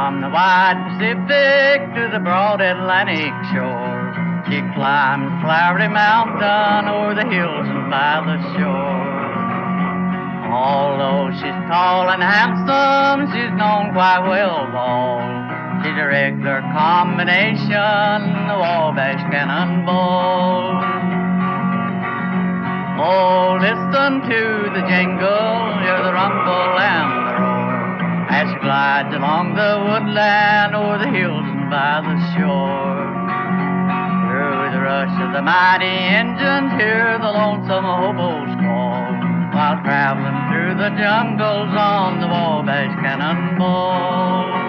From the wide Pacific to the broad Atlantic shore, she climbs Flowery Mountain o'er the hills and by the shore. Although she's tall and handsome, she's known quite well bald. She's a regular combination, the Wabash Cannonball. Oh, listen to the jingle, hear the rumble and the roar, as she glides along the woodland, o'er the hills and by the shore. Through the rush of the mighty engines, hear the lonesome hobos call, while traveling through the jungles on the Wabash Cannonball.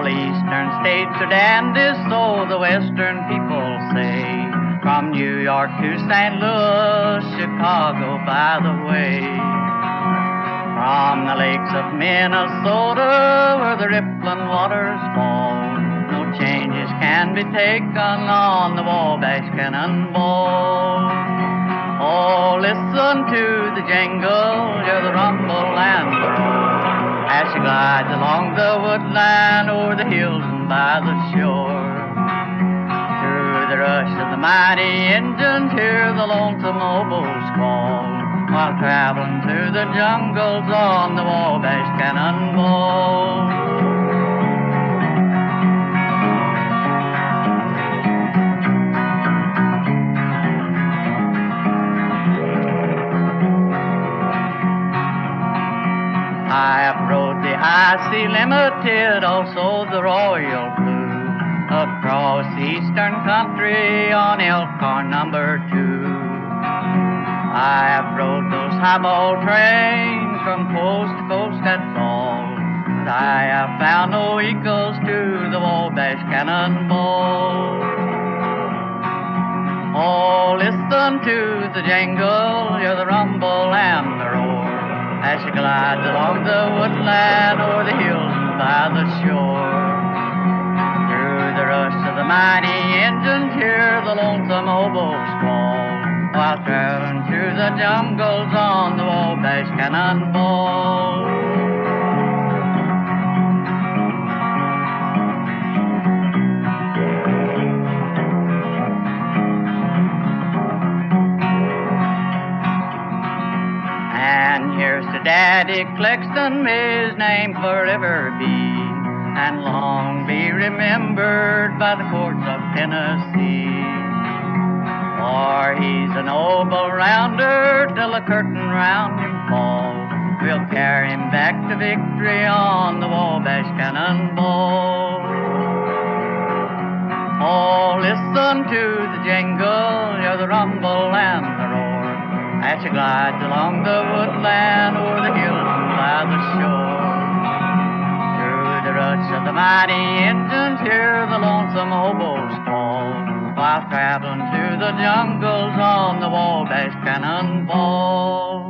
Eastern states are dandies, so the western people say. From New York to St. Louis, Chicago by the way. From the lakes of Minnesota, where the rippling waters fall, no changes can be taken on the Wabash Cannonball. Oh, listen to the jingle, hear the rumble and the roar, as she glides along the woodland, o'er the hills and by the shore. Through the rush of the mighty engines, hear the lonesome hobos call, while traveling through the jungles on the Wabash Cannonball. I have rode the Icy Limited, also the Royal Blue, across eastern country on Elkhorn number 2. I have rode those highball trains from coast to coast, that's all, but I have found no equals to the Wabash Cannonball. Oh, listen to the jingle, hear the rumble and the roar, as she glides along the woodland, o'er the hills and by the shore. Through the rush of the mighty engines, hear the lonesome hobos call, while traveling through the jungles on the Wabash Cannonball. And here's to Daddy Clexton, may his name forever be, and long be remembered by the courts of Tennessee. For he's a noble rounder till the curtain round him falls. We'll carry him back to victory on the Wabash Cannonball. Oh, listen to the jingle, hear the rumble and the roar, as she glides along the woodland, o'er the hills and by the shore. Through the rush of the mighty engines, hear the lonesome hobos call, while traveling through the jungles on the Wabash Cannonball.